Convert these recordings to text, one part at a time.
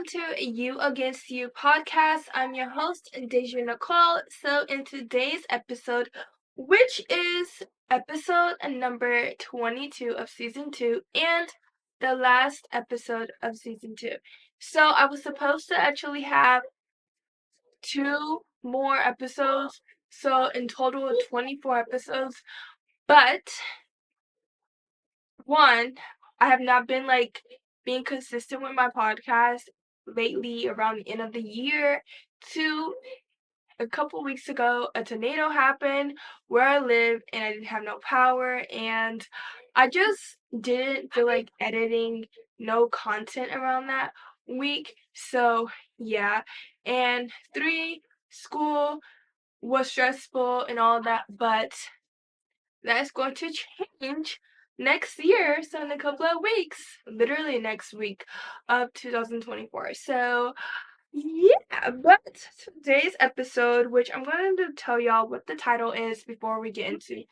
to You Against You podcast. I'm your host, Deja Nicole. So, in today's episode, which is episode number 22 of season 2 and the last episode of season 2. So, I was supposed to actually have 2 more episodes, so in total 24 episodes, but one, I have not been being consistent with my podcast lately around the end of the year. Two, a couple weeks ago, a tornado happened where I live and I didn't have no power, and I just didn't feel like editing no content around that week. So, yeah. And three, school was stressful and all that, but that's going to change next year. So in a couple of weeks, literally next week of 2024. So yeah, but today's episode, which I'm going to tell y'all what the title is before we get into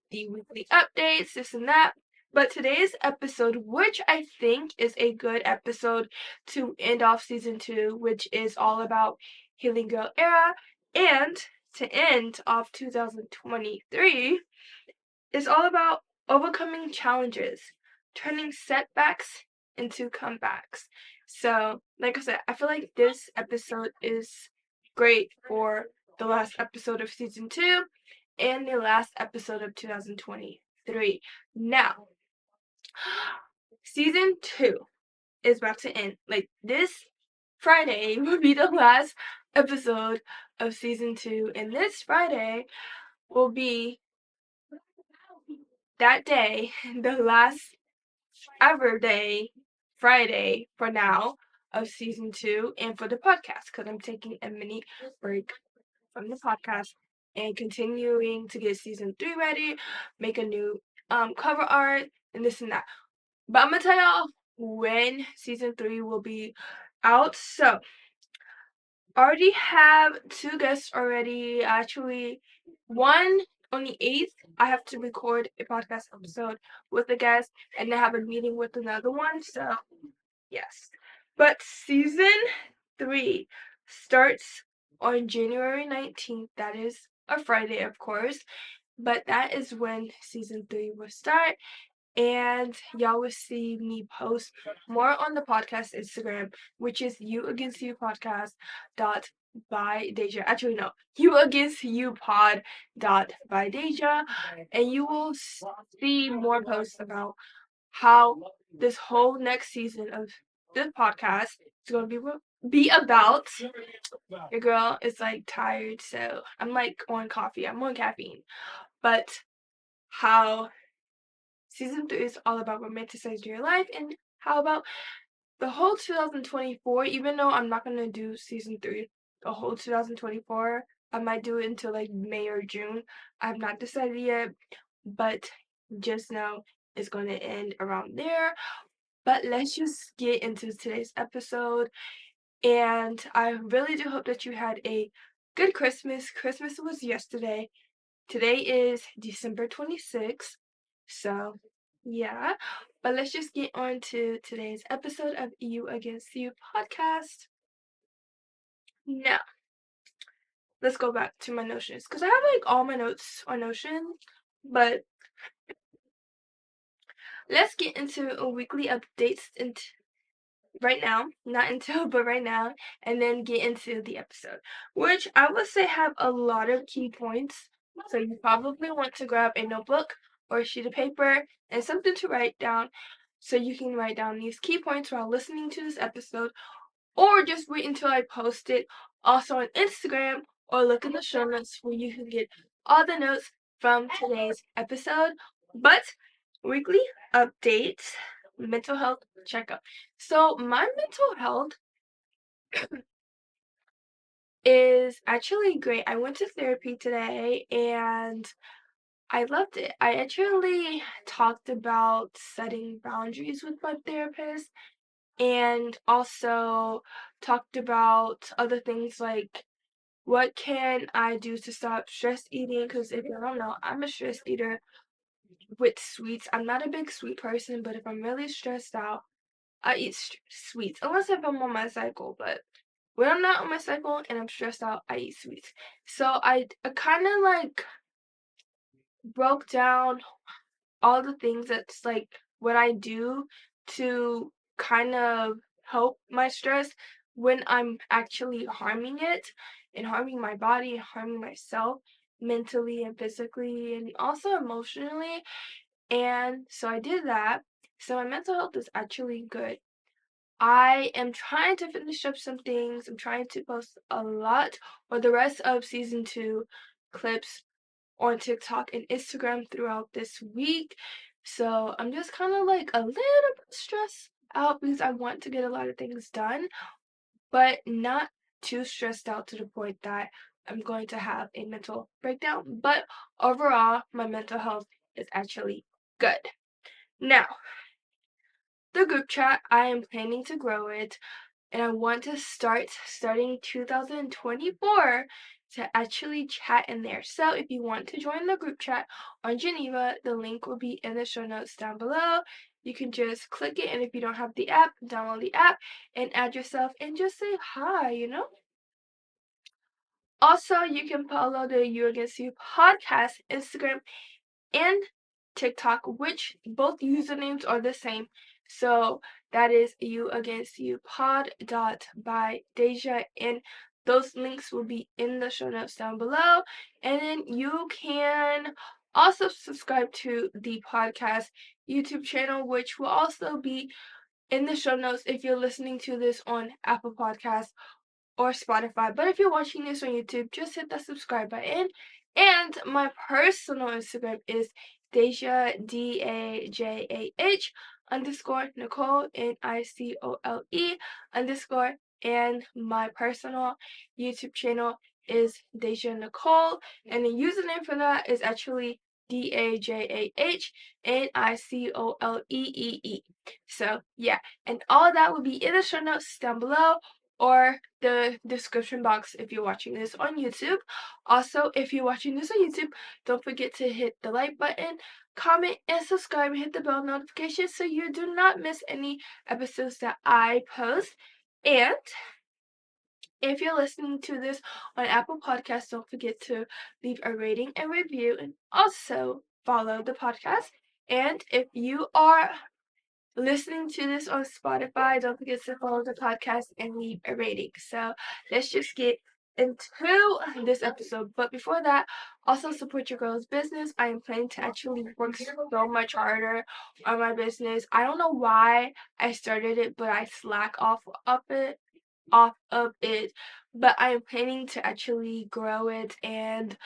the weekly updates, this and that. But today's episode, which I think is a good episode to end off season 2, which is all about Healing Girl era, and to end off 2023, is all about overcoming challenges, turning setbacks into comebacks. So, like I said, I feel like this episode is great for the last episode of season 2 and the last episode of 2023. Now, season 2 is about to end. Like, this Friday will be the last episode of season 2, and this Friday will be that day, the last ever day, Friday for now, of season 2 and for the podcast, because I'm taking a mini break from the podcast and continuing to get season 3 ready, make a new cover art, and this and that. But I'm gonna tell y'all when season 3 will be out. So already have 2 guests already. Actually, one on the 8th, I have to record a podcast episode with a guest and then have a meeting with another one. So, yes. But season 3 starts on January 19th. That is a Friday, of course. But that is when season 3 will start, and y'all will see me post more on the podcast Instagram, which is You Against You Podcast dot by Deja. Actually, no, You Against You Pod dot by Deja, and you will see more posts about how this whole next season of this podcast is going to be about. Your girl is tired, so I'm on coffee. I'm on caffeine, but how season 3 is all about romanticizing your life, and how about the whole 2024, even though I'm not going to do season 3 the whole 2024, I might do it until May or June. I have not decided yet, but just know it's going to end around there. But let's just get into today's episode, and I really do hope that you had a good Christmas. Christmas was yesterday. Today is December 26th. So, yeah. But let's just get on to today's episode of You Against You podcast. Now, let's go back to my Notions, because I have all my notes on Notion. But let's get into a weekly updates right now, not until, but right now, and then get into the episode, which I would say have a lot of key points. So you probably want to grab a notebook or a sheet of paper and something to write down, so you can write down these key points while listening to this episode, or just wait until I post it also on Instagram, or look in the show notes where you can get all the notes from today's episode. But weekly updates, mental health checkup. So my mental health is actually great. I went to therapy today and I loved it. I actually talked about setting boundaries with my therapist, and also talked about other things like what can I do to stop stress eating, because if you don't know, I'm a stress eater with sweets. I'm not a big sweet person, but if I'm really stressed out, I eat sweets unless if I'm on my cycle, but when I'm not on my cycle and I'm stressed out, I eat sweets. So I kind of like broke down all the things that's like what I do to kind of help my stress when I'm actually harming it and harming my body and harming myself mentally and physically and also emotionally. And so I did that. So my mental health is actually good. I am trying to finish up some things. I'm trying to post a lot or the rest of season 2 clips on TikTok and Instagram throughout this week. So I'm just kind of like a little bit stressed out because I want to get a lot of things done, but not too stressed out to the point that I'm going to have a mental breakdown. But overall, my mental health is actually good. Now, the group chat, I am planning to grow it and I want to starting 2024 to actually chat in there. So if you want to join the group chat on Geneva, the link will be in the show notes down below. You can just click it, and if you don't have the app, download the app and add yourself and just say hi. Also, you can follow the You Against You podcast Instagram and TikTok, which both usernames are the same. So that is You Against You Pod dot by Deja, and those links will be in the show notes down below. And then you can also subscribe to the podcast YouTube channel, which will also be in the show notes if you're listening to this on Apple Podcasts or Spotify. But if you're watching this on YouTube, just hit that subscribe button. And my personal Instagram is Dajah DAJAH underscore Nicole NICOLE underscore, and my personal YouTube channel is Dajah Nicole, and the username for that is actually DAJAHNICOLEEE. So yeah, and all that will be in the show notes down below or the description box if you're watching this on YouTube. Also, if you're watching this on YouTube, don't forget to hit the like button, comment, and subscribe, and hit the bell notification so you do not miss any episodes that I post. And if you're listening to this on Apple Podcasts, don't forget to leave a rating and review, and also follow the podcast. And if you are listening to this on Spotify, don't forget to follow the podcast and leave a rating. So let's just get into this episode. But before that, also support your girl's business. I am planning to actually work so much harder on my business. I don't know why I started it, but I slack off of it. But I am planning to actually grow it and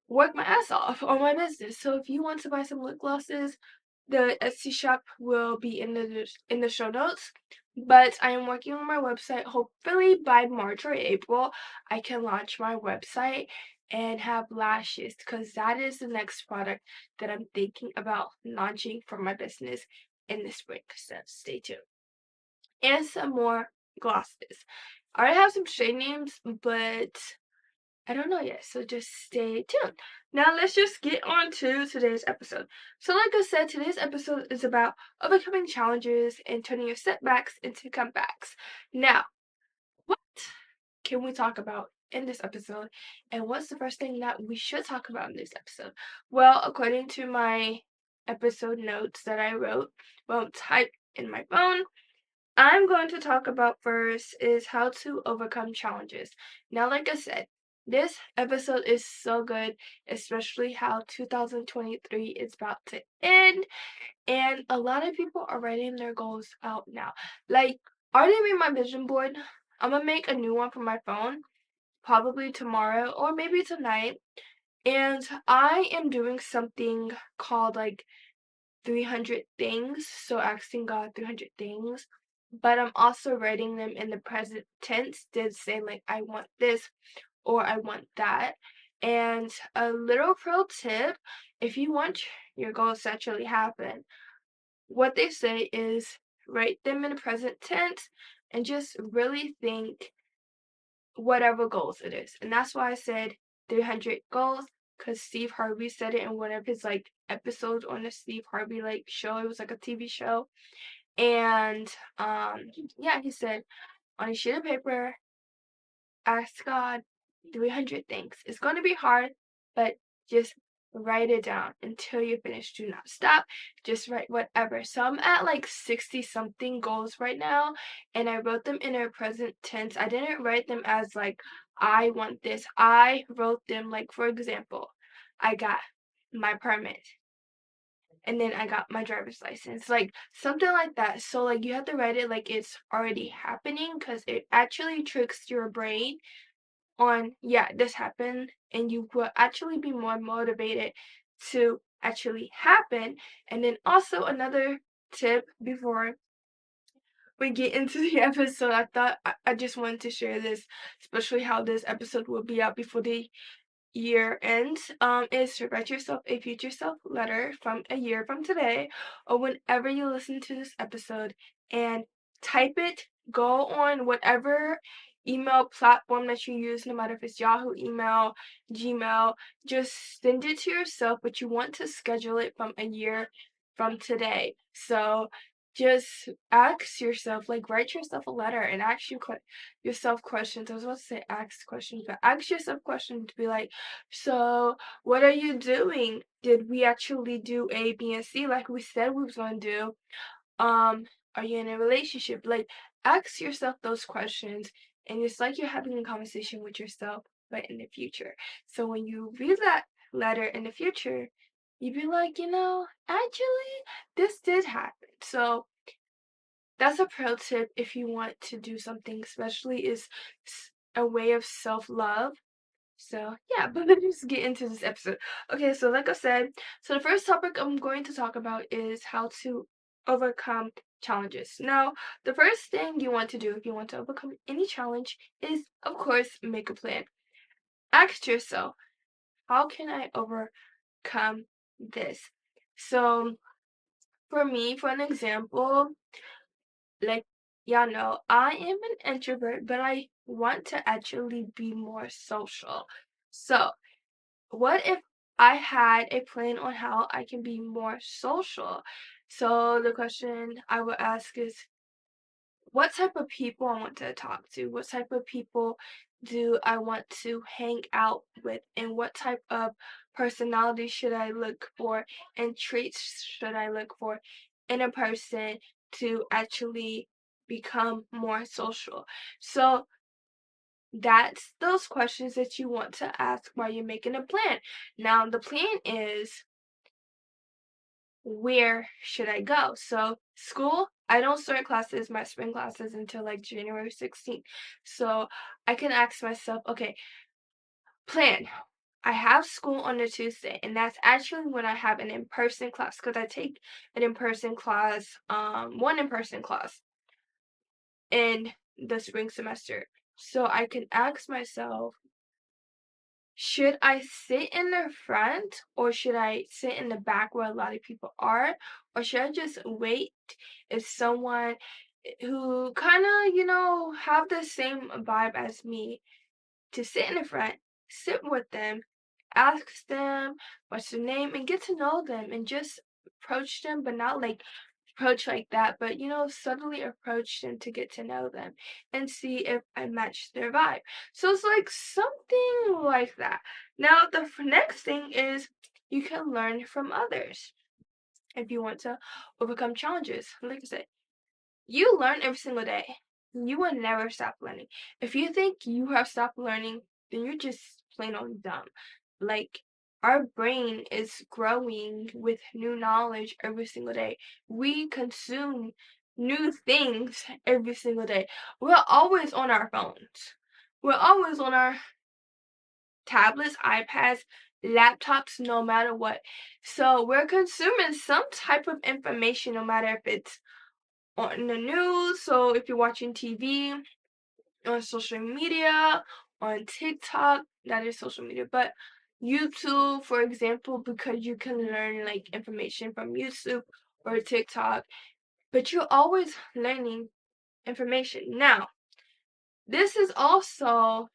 work my ass off on my business. So if you want to buy some lip glosses, the Etsy shop will be in the show notes. But I am working on my website. Hopefully by March or April, I can launch my website and have lashes, because that is the next product that I'm thinking about launching for my business in the spring. So stay tuned. And some more glosses. I already have some shade names, but I don't know yet, so just stay tuned. Now let's just get on to today's episode. So like I said, today's episode is about overcoming challenges and turning your setbacks into comebacks. Now, what can we talk about in this episode? And what's the first thing that we should talk about in this episode? Well, according to my episode notes that I wrote, typed in my phone, I'm going to talk about first is how to overcome challenges. Now, like I said, this episode is so good, especially how 2023 is about to end, and a lot of people are writing their goals out now. Like, I already made my vision board. I'm gonna make a new one for my phone, probably tomorrow or maybe tonight. And I am doing something called like 300 things, so asking God 300 things, but I'm also writing them in the present tense, did say like I want this or I want that. And a little pro tip, if you want your goals to actually happen, what they say is write them in the present tense and just really think whatever goals it is. And that's why I said 300 goals, because Steve Harvey said it in one of his like episodes on the Steve Harvey like show. It was like a TV show. And yeah, he said on a sheet of paper, ask God 300 things. It's going to be hard, but just write it down until you finish. Do not stop. Just write whatever. So I'm at like 60 something goals right now, and I wrote them in a present tense. I didn't write them as like, I want this. I wrote them like, for example, I got my permit, and then I got my driver's license, like something like that. So like you have to write it like it's already happening, because it actually tricks your brain on, yeah, this happened, and you will actually be more motivated to actually happen. And then also another tip before we get into the episode, I thought I just wanted to share this, especially how this episode will be out before the year ends, is to write yourself a future self letter from a year from today, or whenever you listen to this episode, and type it. Go on whatever email platform that you use, no matter if it's Yahoo email, Gmail, just send it to yourself, but you want to schedule it from a year from today. So just ask yourself, like, write yourself a letter and ask yourself questions. I was about to say ask questions, but ask yourself questions to be like, so what are you doing? Did we actually do A, B, and C like we said we was gonna do? Are you in a relationship? Like, ask yourself those questions, and it's like you're having a conversation with yourself, but in the future. So when you read that letter in the future, you'd be like, actually, this did happen. So that's a pro tip if you want to do something, especially is a way of self-love. So yeah, but let's just get into this episode. Okay, so like I said, so the first topic I'm going to talk about is how to overcome challenges. Now, the first thing you want to do if you want to overcome any challenge is, of course, make a plan. Ask yourself, how can I overcome this? So for me, for an example, like, y'all know, I am an introvert, but I want to actually be more social. So what if I had a plan on how I can be more social? So the question I would ask is, what type of people I want to talk to? What type of people do I want to hang out with? And what type of personality should I look for? And traits should I look for in a person to actually become more social? So that's those questions that you want to ask while you're making a plan. Now, the plan is, where should I go? So, school, I don't start classes, my spring classes, until like January 16th. So, I can ask myself, okay, plan. I have school on a Tuesday, and that's actually when I have an in-person class, because I take an in-person class, one in-person class in the spring semester. So I can ask myself, should I sit in the front, or should I sit in the back where a lot of people are? Or should I just wait if someone who kind of, have the same vibe as me, to sit in the front, sit with them, ask them what's their name, and get to know them, and just approach them, but not like approach like that, but subtly approach them to get to know them and see if I match their vibe. So it's like something like that. Now, the next thing is, you can learn from others if you want to overcome challenges. Like I said, you learn every single day. You will never stop learning. If you think you have stopped learning, then you're just plain on dumb. Like, our brain is growing with new knowledge every single day. We consume new things every single day. We're always on our phones. We're always on our tablets, iPads, laptops, no matter what. So we're consuming some type of information, no matter if it's on the news, so if you're watching TV, on social media, on TikTok, that is social media, but YouTube, for example, because you can learn like information from YouTube or TikTok, but you're always learning information. Now, this is also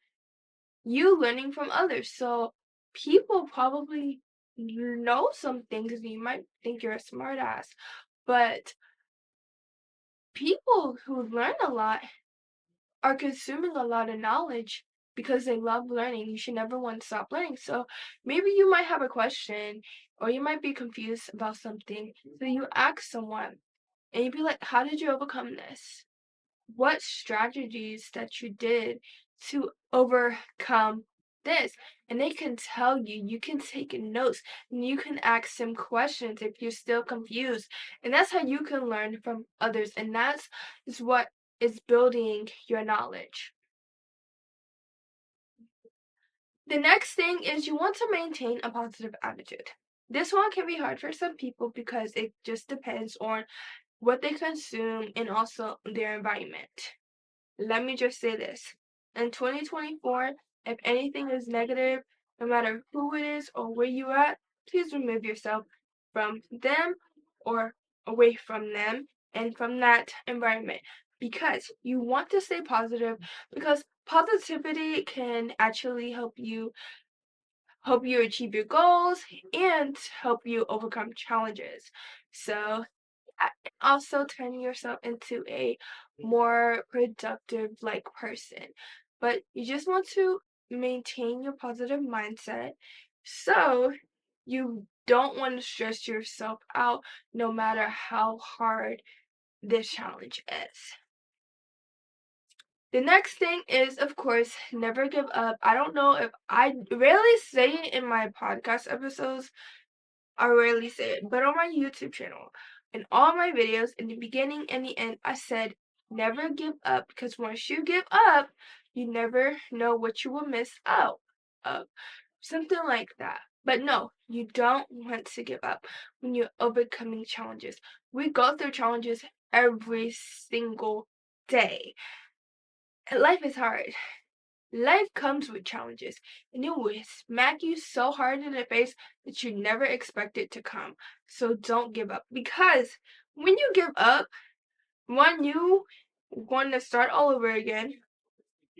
you learning from others. So people probably know some things, and you might think you're a smartass, but people who learn a lot are consuming a lot of knowledge because they love learning. You should never want to stop learning. So maybe you might have a question or you might be confused about something. So you ask someone and you'd be like, how did you overcome this? What strategies that you did to overcome this? And they can tell you, you can take notes, and you can ask them questions if you're still confused. And that's how you can learn from others. And that's is what is building your knowledge. The next thing is you want to maintain a positive attitude. This one can be hard for some people because it just depends on what they consume and also their environment. Let me just say this. In 2024, if anything is negative, no matter who it is or where you at, please remove yourself from them or away from them and from that environment because you want to stay positive because positivity can actually help you achieve your goals and help you overcome challenges. So also turn yourself into a more productive like person. But you just want to maintain your positive mindset so you don't want to stress yourself out no matter how hard this challenge is. The next thing is, of course, never give up. I don't know if I rarely say it in my podcast episodes, I rarely say it, but on my YouTube channel, in all my videos, in the beginning and the end, I said never give up because once you give up, you never know what you will miss out of. Something like that. But no, you don't want to give up when you're overcoming challenges. We go through challenges every single day. And life is hard. Life comes with challenges, and it will smack you so hard in the face that you never expect it to come. So don't give up. Because when you give up, one, you want to start all over again,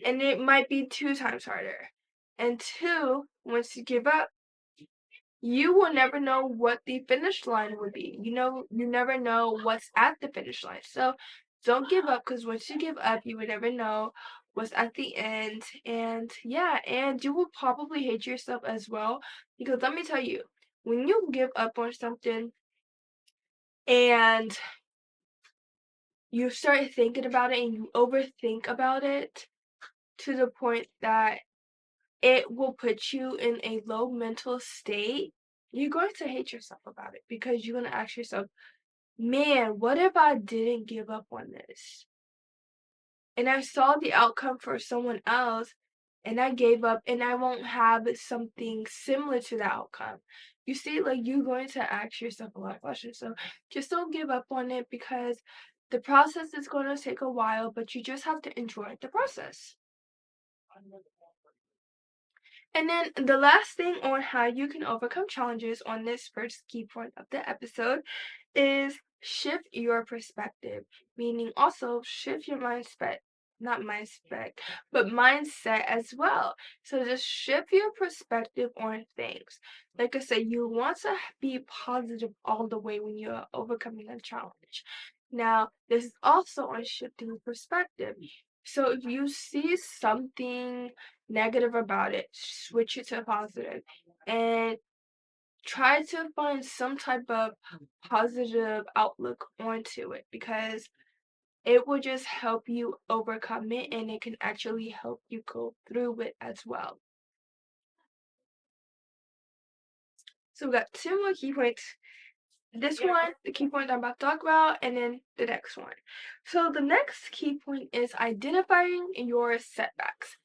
and it might be 2 times harder. And two, once you give up, you will never know what the finish line would be. You never know what's at the finish line. So don't give up because once you give up, you would never know what's at the end. And yeah, and you will probably hate yourself as well because let me tell you, when you give up on something and you start thinking about it and you overthink about it to the point that it will put you in a low mental state, you're going to hate yourself about it because you're going to ask yourself, man, what if I didn't give up on this? And I saw the outcome for someone else and I gave up and I won't have something similar to the outcome. You see, like you're going to ask yourself a lot of questions. So just don't give up on it because the process is going to take a while, but you just have to enjoy the process. And then the last thing on how you can overcome challenges on this first key point of the episode is shift your perspective, meaning also shift your mindset, not mindset, but mindset as well. So just shift your perspective on things. Like I said, you want to be positive all the way when you're overcoming a challenge. Now, this is also on shifting perspective. So if you see something negative about it, switch it to positive and try to find some type of positive outlook onto it because it will just help you overcome it and it can actually help you go through it as well. So we got 2 more key points. This one, the key point I'm about to talk about, and then the next one. So the next key point is identifying your setbacks.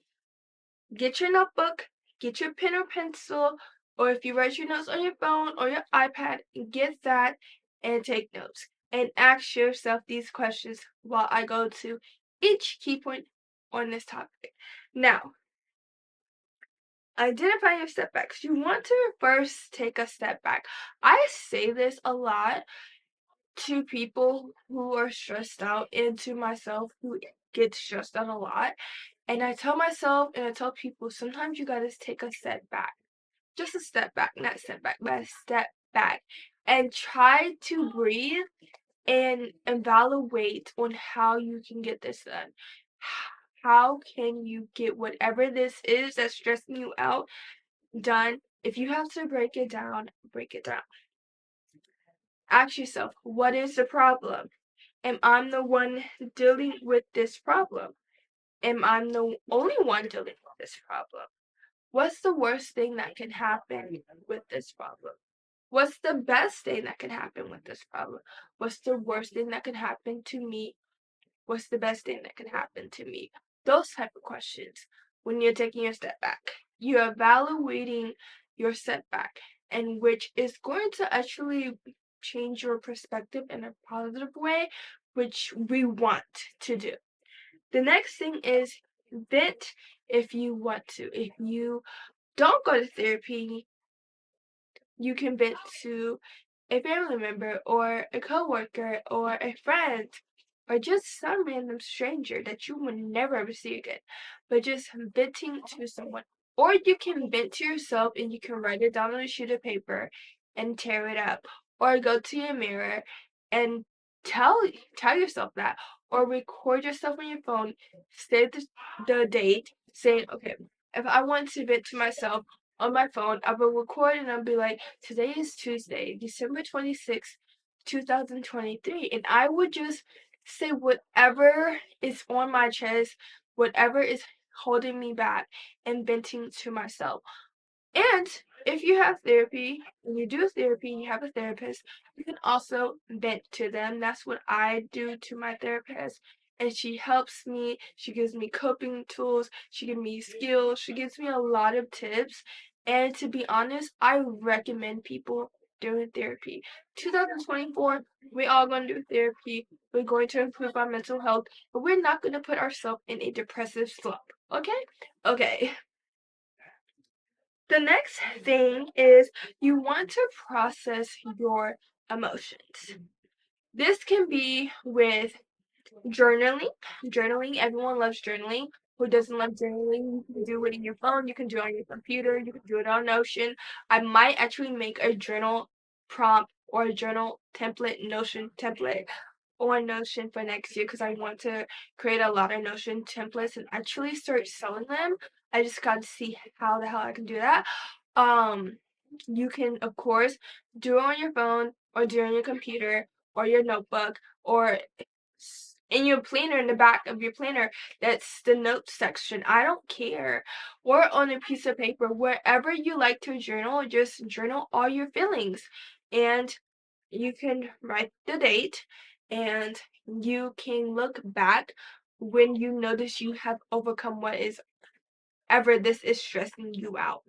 Get your notebook, get your pen or pencil, or if you write your notes on your phone or your iPad, get that and take notes. And ask yourself these questions while I go to each key point on this topic. Now, identify your setbacks. You want to first take a step back. I say this a lot to people who are stressed out and to myself who get stressed out a lot. And I tell myself and I tell people sometimes you gotta take a step back. Just a step back, not step back, but a step back. And try to breathe and evaluate on how you can get this done. How can you get whatever this is that's stressing you out done? If you have to break it down, break it down. Ask yourself, what is the problem? Am I the one dealing with this problem? Am I the only one dealing with this problem? What's the worst thing that can happen with this problem? What's the best thing that can happen with this problem? What's the worst thing that can happen to me? What's the best thing that can happen to me? Those type of questions. When you're taking your step back, you're evaluating your setback, and which is going to actually change your perspective in a positive way, which we want to do. The next thing is vent if you want to. If you don't go to therapy, you can vent to a family member or a coworker or a friend or just some random stranger that you will never ever see again. But just venting to someone. Or you can vent to yourself and you can write it down on a sheet of paper and tear it up. Or go to your mirror and tell tell yourself that. Or record yourself on your phone, save the date, saying, okay, if I want to vent to myself on my phone, I will record and I'll be like, today is Tuesday, December 26th, 2023. And I would just say whatever is on my chest, whatever is holding me back, and venting to myself. And if you have therapy, when you do therapy and you have a therapist, you can also vent to them. That's what I do to my therapist. And she helps me. She gives me coping tools. She gives me skills. She gives me a lot of tips. And to be honest, I recommend people doing therapy. 2024, we all going to do therapy. We're going to improve our mental health, but we're not going to put ourselves in a depressive slump. Okay? Okay. The next thing is you want to process your emotions. This can be with journaling. Journaling, everyone loves journaling. Who doesn't love journaling? You can do it in your phone, you can do it on your computer, you can do it on Notion. I might actually make a journal prompt or a journal template, Notion template on Notion for next year because I want to create a lot of Notion templates and actually start selling them. I just got to see how the hell I can do that. Um, you can of course do it on your phone or do it on your computer or your notebook or in your planner, in the back of your planner, that's the notes section. I don't care. Or on a piece of paper, wherever you like to journal, just journal all your feelings. And you can write the date and you can look back when you notice you have overcome what is ever this is stressing you out.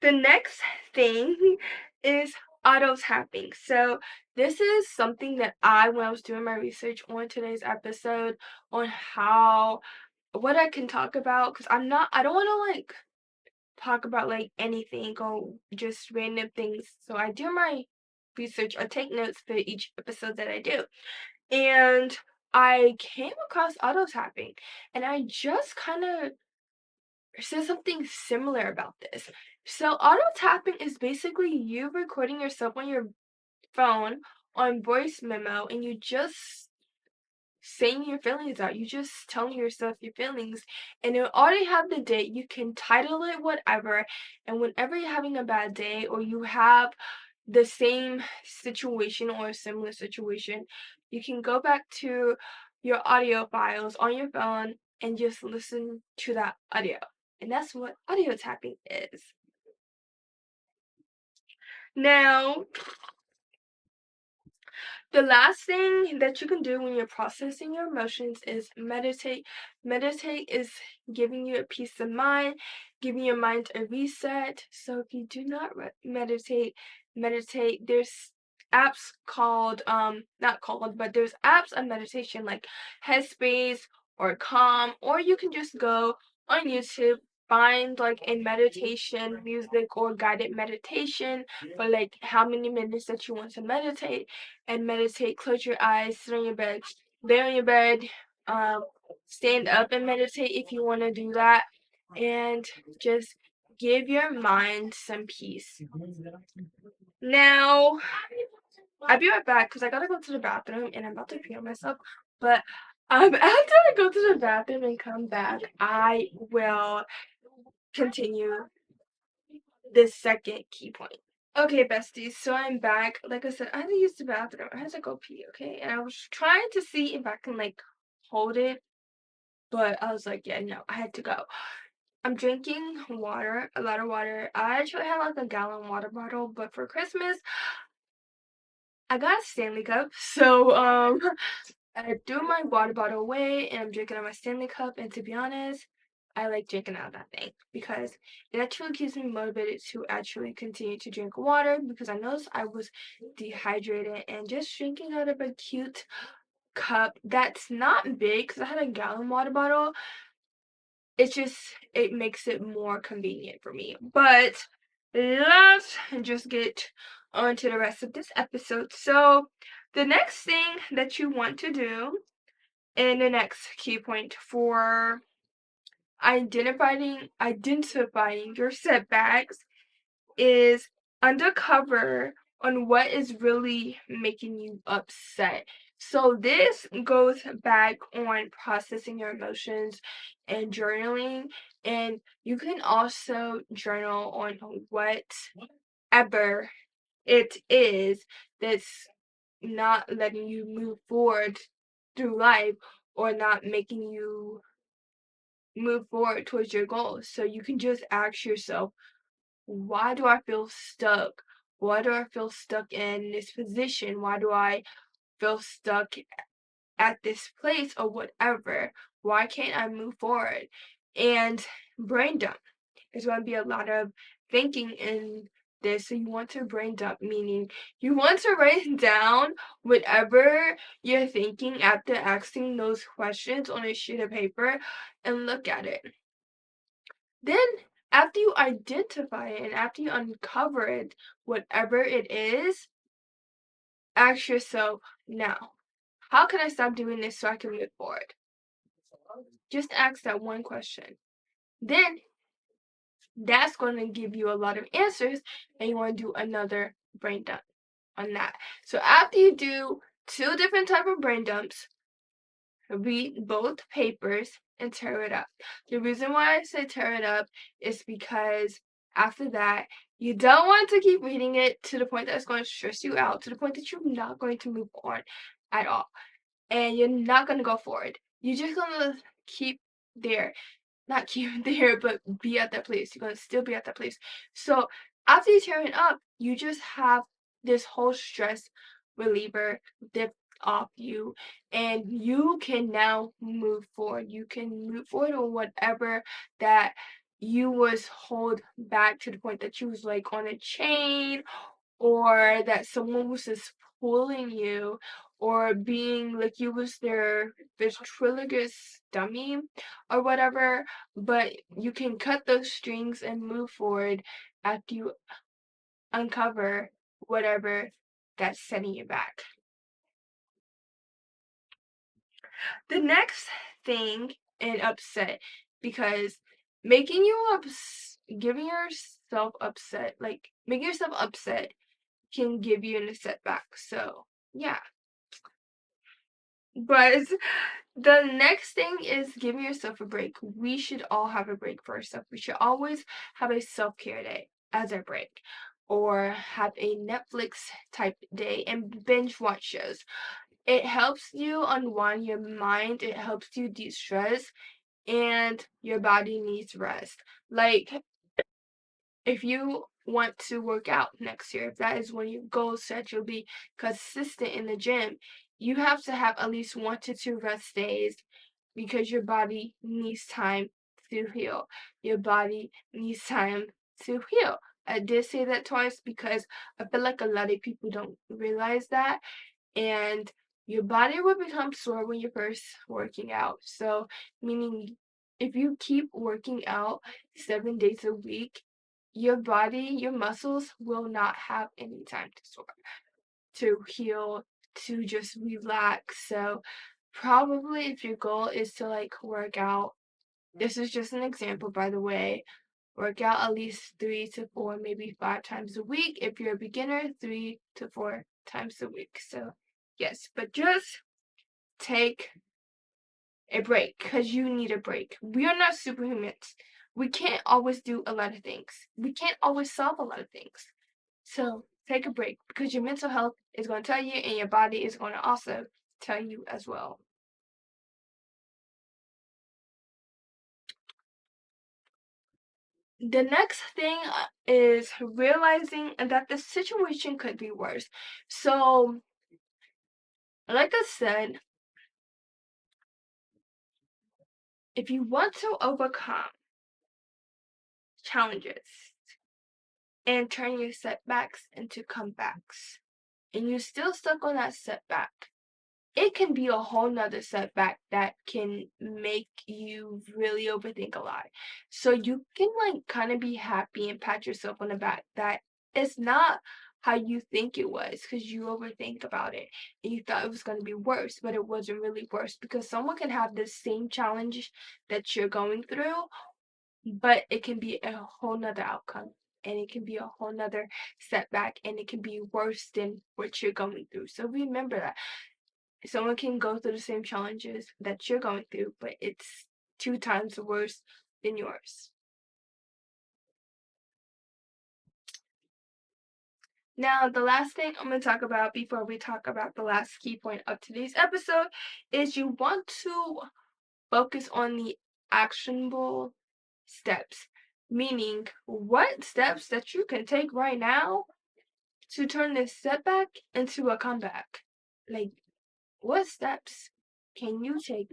The next thing is auto tapping. So this is something that when I was doing my research on today's episode on how what I can talk about, because I don't want to like talk about like anything or just random things. So I do my research, I take notes for each episode that I do. And I came across auto tapping and I just kind of said something similar about this. So auto tapping is basically you recording yourself on your phone on voice memo and you just saying your feelings out. You just telling yourself your feelings and you already have the date. You can title it whatever, and whenever you're having a bad day or you have the same situation or a similar situation, you can go back to your audio files on your phone and just listen to that audio. And that's what audio tapping is. Now, the last thing that you can do when you're processing your emotions is meditate. Meditate is giving you a peace of mind, giving your mind a reset. So if you do not meditate, there's apps called not called, but there's apps on meditation like Headspace or Calm, or you can just go on YouTube, find like a meditation music or guided meditation for like how many minutes that you want to meditate and meditate. Close your eyes, sit on your bed, lay on your bed, um, stand up and meditate if you want to do that, and just give your mind some peace. Now, I'll be right back because I gotta go to the bathroom and I'm about to pee on myself. But after I go to the bathroom and come back, I will continue this second key point. Okay, besties, so I'm back. Like I said, I had to use the bathroom. I had to go pee, okay? And I was trying to see if I can, like, hold it, but I was like, yeah, no, I had to go. I'm drinking water, a lot of water. I actually have, like, a gallon water bottle, but for Christmas, I got a Stanley Cup. So, I threw my water bottle away, and I'm drinking out of my Stanley Cup, and to be honest, I like drinking out of that thing because it actually keeps me motivated to actually continue to drink water because I noticed I was dehydrated and just drinking out of a cute cup that's not big because I had a gallon water bottle. It's just, it makes it more convenient for me. But let's just get on to the rest of this episode. So, the next thing that you want to do, and the next key point for identifying your setbacks is undercover on what is really making you upset. So this goes back on processing your emotions and journaling, and you can also journal on whatever it is that's not letting you move forward through life or not making you move forward towards your goals. So you can just ask yourself, why do I feel stuck? Why do I feel stuck in this position? Why do I feel stuck at this place or whatever? Why can't I move forward? And brain dump. There's going to be a lot of thinking in this. So you want to brain dump, meaning you want to write down whatever you're thinking after asking those questions on a sheet of paper and look at it. Then, after you identify it and after you uncover it, whatever it is, ask yourself, now, how can I stop doing this so I can move forward? Just ask that one question. Then, that's going to give you a lot of answers, and you want to do another brain dump on that. So, after you do 2 different type of brain dumps, read both papers and tear it up. The reason why I say tear it up is because after that, you don't want to keep reading it to the point that it's going to stress you out, to the point that you're not going to move on at all. And you're not going to go forward. You're just going to keep there. Not keep there, but be at that place. You're going to still be at that place. So after you tear it up, you just have this whole stress reliever lift off you, and you can now move forward. You can move forward on whatever that you was hold back to the point that you was like on a chain, or that someone was just pulling you, or being like you was their ventriloquist dummy or whatever. But you can cut those strings and move forward after you uncover whatever that's setting you back. The next thing, and upset, because giving yourself upset, like making yourself upset can give you a setback. So, yeah. But the next thing is giving yourself a break. We should all have a break for ourselves. We should always have a self-care day as our break, or have a Netflix type day and binge watch shows. It helps you unwind your mind, it helps you de-stress, and your body needs rest. Like, if you want to work out next year, if that is one of your goals, that you'll be consistent in the gym, you have to have at least 1 to 2 rest days because your body needs time to heal. Your body needs time to heal. I did say that twice because I feel like a lot of people don't realize that, and your body will become sore when you're first working out. So, meaning if you keep working out 7 days a week, your body, your muscles will not have any time to sore, to heal, to just relax. So, probably if your goal is to like work out, this is just an example, by the way, Work out at least 3 to 4, maybe 5 times a week. If you're a beginner, 3 to 4 times a week. So, yes, but just take a break because you need a break. We are not superhumans. We can't always do a lot of things. We can't always solve a lot of things. So take a break because your mental health is going to tell you, and your body is going to also tell you as well. The next thing is realizing that the situation could be worse. So, like I said, if you want to overcome challenges and turn your setbacks into comebacks, and you're still stuck on that setback, it can be a whole nother setback that can make you really overthink a lot. So you can like kind of be happy and pat yourself on the back that it's not how you think it was because you overthink about it and you thought it was going to be worse, but it wasn't really worse because someone can have the same challenge that you're going through, but it can be a whole nother outcome. And it can be a whole nother setback, and it can be worse than what you're going through. So remember that someone can go through the same challenges that you're going through, but it's 2 times worse than yours. Now, the last thing I'm going to talk about before we talk about the last key point of today's episode is you want to focus on the actionable steps, meaning what steps that you can take right now to turn this setback into a comeback. Like, what steps can you take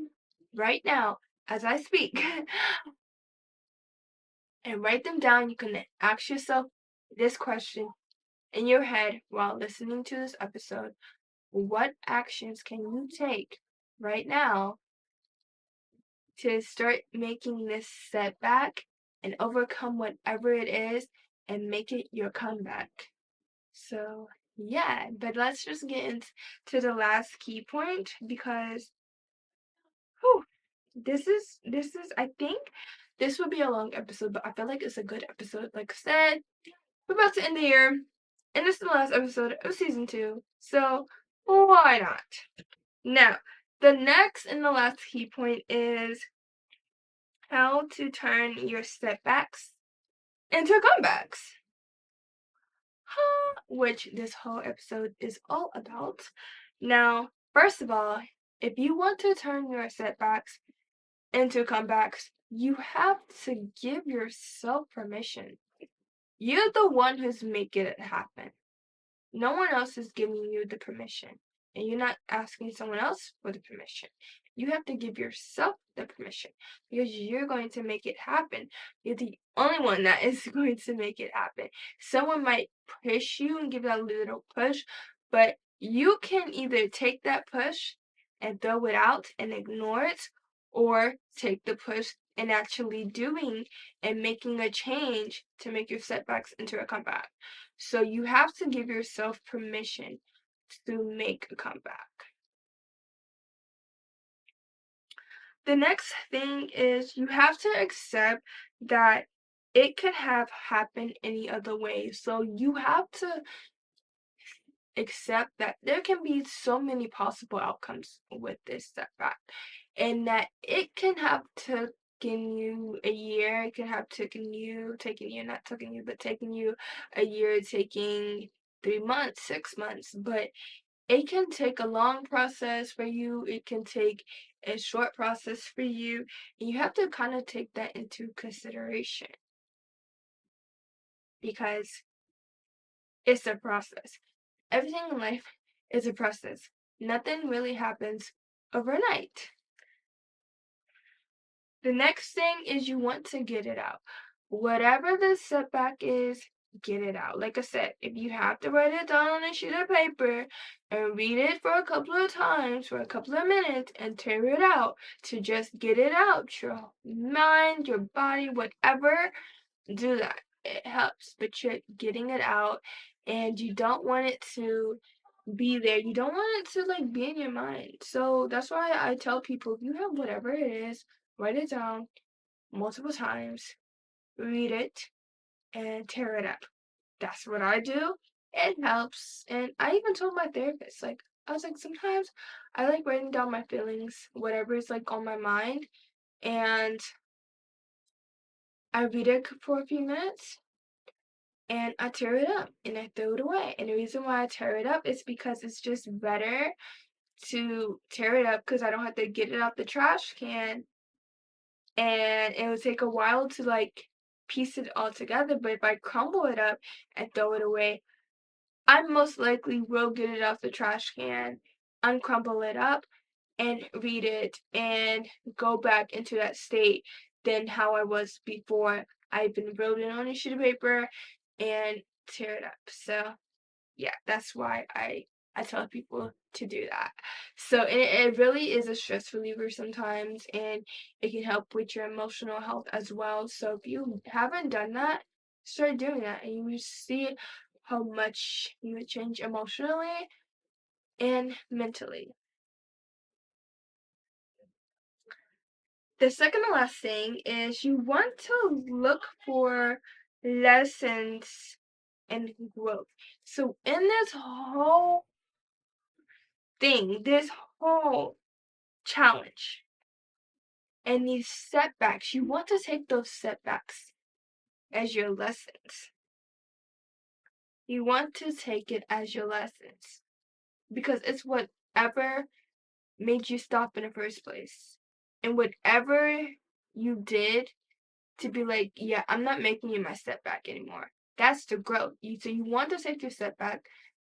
right now as I speak and write them down? You can ask yourself this question in your head while listening to this episode. What actions can you take right now to start making this setback and overcome whatever it is and make it your comeback? So, yeah, but let's just get into the last key point because whew, this is I think this would be a long episode, but I feel like it's a good episode. Like I said, we're about to end the year, and this is the last episode of season 2. So why not? Now, the next and the last key point is how to turn your setbacks into comebacks. Which this whole episode is all about. Now, first of all, if you want to turn your setbacks into comebacks, you have to give yourself permission. You're the one who's making it happen. No one else is giving you the permission, and you're not asking someone else for the permission. You have to give yourself the permission because you're going to make it happen. You're the only one that is going to make it happen. Someone might push you and give that little push, but you can either take that push and throw it out and ignore it, or take the push and actually doing and making a change to make your setbacks into a comeback. So you have to give yourself permission to make a comeback. The next thing is you have to accept that it could have happened any other way. So you have to accept that there can be so many possible outcomes with this setback, and that it can have taken you a year, it can have not taken you, but taken you a year, taking 3 months, 6 months, but it can take a long process for you, it can take a short process for you, and you have to kind of take that into consideration because it's a process. Everything in life is a process. Nothing really happens overnight. The next thing is you want to get it out. Whatever the setback is, get it out. Like I said, if you have to write it down on a sheet of paper and read it for a couple of times, for a couple of minutes, and tear it out to just get it out, your mind, your body, whatever, do that. It helps, but you're getting it out, and you don't want it to be there. You don't want it to like be in your mind. So that's why I tell people if you have whatever it is, write it down multiple times read it, and tear it up. That's what I do. It helps. And I even told my therapist, like, I was like, sometimes I like writing down my feelings, whatever is like on my mind, and I read it for a few minutes and I tear it up and I throw it away. And the reason why I tear it up is because it's just better to tear it up because I don't have to get it out the trash can, and it will take a while to like piece it all together. But if I crumble it up and throw it away, I most likely will get it off the trash can, uncrumble it up, and read it and go back into that state than how I was before I even wrote it on a sheet of paper and tear it up. So yeah, that's why I tell people to do that. So it really is a stress reliever sometimes, and it can help with your emotional health as well. So if you haven't done that, start doing that, and you will see how much you would change emotionally and mentally. The second to last thing is you want to look for lessons and growth. So in this whole thing, this whole challenge and these setbacks, you want to take those setbacks as your lessons. You want to take it as your lessons because it's whatever made you stop in the first place. And whatever you did to be like, yeah, I'm not making it my setback anymore. That's the growth. So you want to take your setback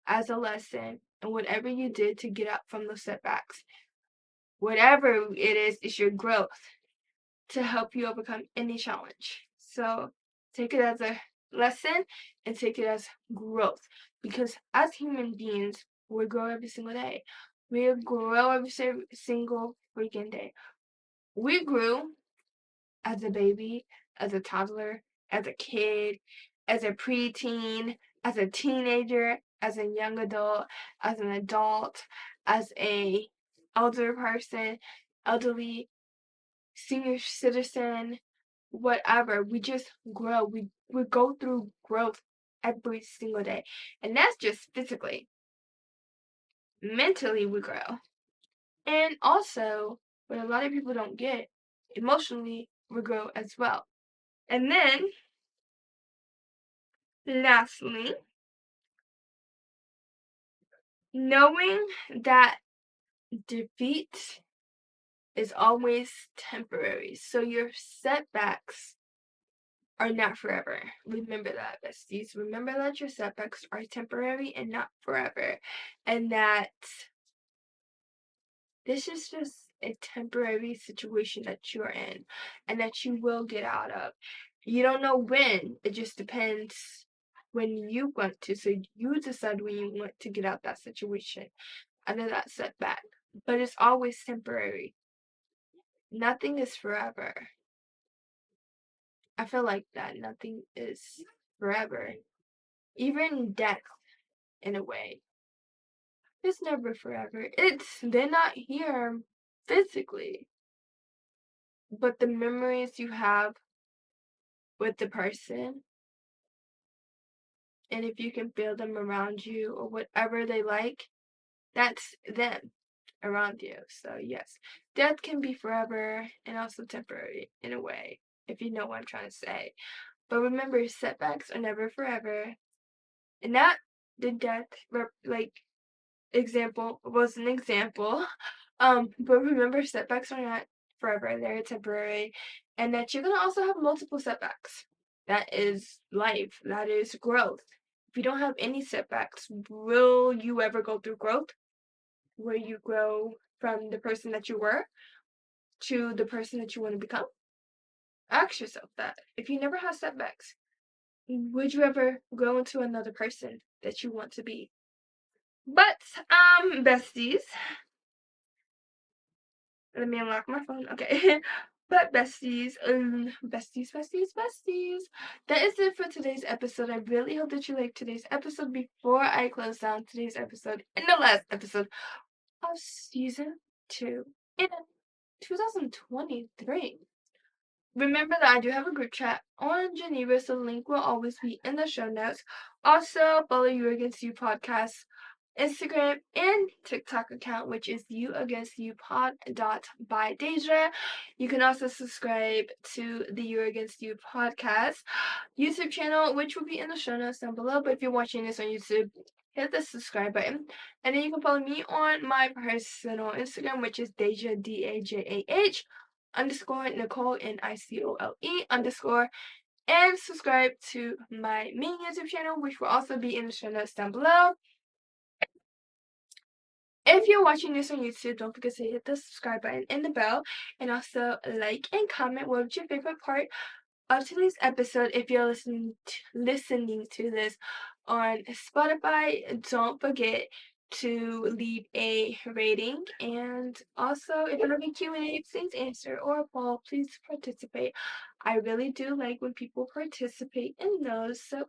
as a lesson, and whatever you did to get up from those setbacks, whatever it is your growth to help you overcome any challenge. So take it as a lesson and take it as growth. Because as human beings, we grow every single day. We grow every single freaking day. We grew as a baby, as a toddler, as a kid, as a preteen, as a teenager, as a young adult, as an adult, as a elder person, elderly, senior citizen, whatever. We just grow. We go through growth every single day. And that's just physically. Mentally we grow. And also, what a lot of people don't get, emotionally we grow as well. And then lastly, knowing that defeat is always temporary. So your setbacks are not forever. Remember that, besties. Remember that your setbacks are temporary and not forever. And that this is just a temporary situation that you're in and that you will get out of. You don't know when, it just depends when you want to. So you decide when you want to get out that situation, under that setback. But it's always temporary. Nothing is forever. I feel like that. Nothing is forever. Even death, in a way, is never forever. They're not here physically, but the memories you have with the person, and if you can feel them around you or whatever they like, that's them around you. So yes, death can be forever and also temporary in a way, if you know what I'm trying to say. But remember, setbacks are never forever. And that the death like example was an example. But remember, setbacks are not forever, they're temporary, and that you're gonna also have multiple setbacks. That is life, that is growth. If you don't have any setbacks, will you ever go through growth? Where you grow from the person that you were to the person that you want to become? Ask yourself that. If you never have setbacks, would you ever grow into another person that you want to be? But besties, let me unlock my phone. Okay. But besties, besties. That is it for today's episode. I really hope that you liked today's episode. Before I close down today's episode and the last episode of season 2 in 2023. Remember that I do have a group chat on Geneva, so the link will always be in the show notes. Also, follow You Against You podcast Instagram and TikTok account, which is You Against You Pod by Deja. You can also subscribe to the You Against You podcast YouTube channel, which will be in the show notes down below. But if you're watching this on YouTube, hit the subscribe button. And then you can follow me on my personal Instagram, which is Deja, DAJAH underscore Nicole, NICOLE underscore, and subscribe to my main YouTube channel, which will also be in the show notes down below. If you're watching this on YouTube, don't forget to hit the subscribe button and the bell, and also like and comment what's your favorite part of today's episode. If you're listening to this on Spotify, don't forget to leave a rating, and also if you have a Q&A, please answer, or a poll, please participate. I really do like when people participate in those, so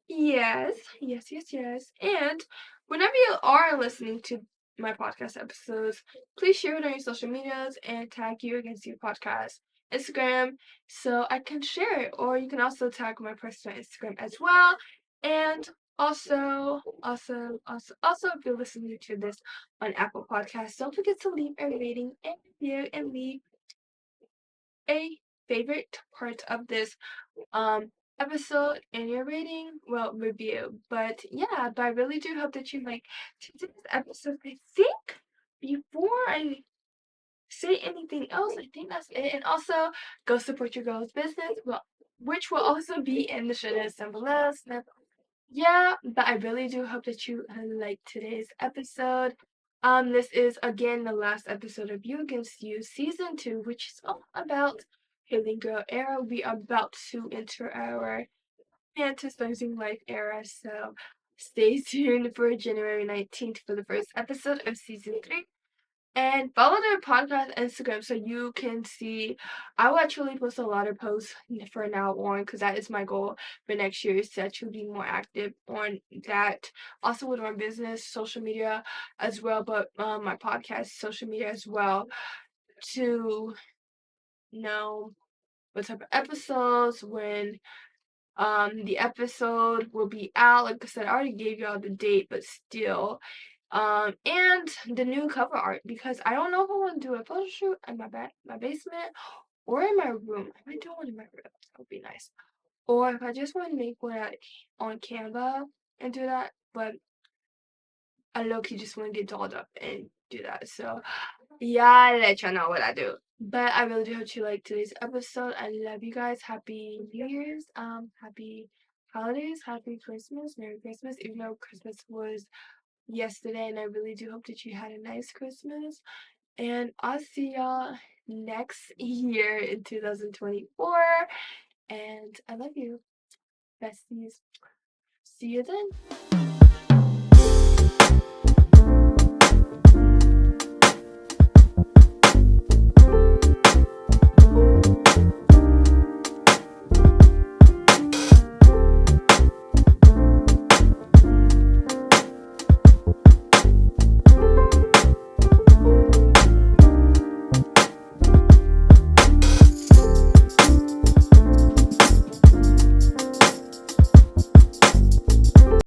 yes, yes, yes, yes. And whenever you are listening to my podcast episodes, please share it on your social medias and tag You Against You podcast Instagram so I can share it. Or you can also tag my personal Instagram as well. And also, if you're listening to this on Apple Podcasts, don't forget to leave a rating and review and leave a favorite part of this episode in your rating, well, review. But yeah, but I really do hope that you like today's episode. I think before I say anything else, I think that's it. And also go support your girl's business, well, which will also be in the show notes down below. So yeah, but I really do hope that you like today's episode. This is again the last episode of You Against You season 2, which is all about Healing Girl era. We are about to enter our fantasizing life era, so stay tuned for January 19th for the first episode of season 3. And follow their podcast Instagram so you can see. I will actually post a lot of posts for now on because that is my goal for next year is to actually be more active on that. Also with my business social media as well, but my podcast social media as well to know what type of episodes when the episode will be out. Like I said, I already gave y'all the date, but still. And the new cover art because I don't know if I want to do a photo shoot in my basement or in my room. I might do one in my room. That would be nice. Or if I just want to make one on Canva and do that, but I low-key just want to get dolled up and do that. So yeah, I'll let y'all know what I do. But I really do hope you like today's episode. I love you guys. Happy New Year's. Happy holidays. Happy Christmas. Merry Christmas. Even though Christmas was yesterday, and I really do hope that you had a nice Christmas. And I'll see y'all next year in 2024. And I love you, besties. See you then.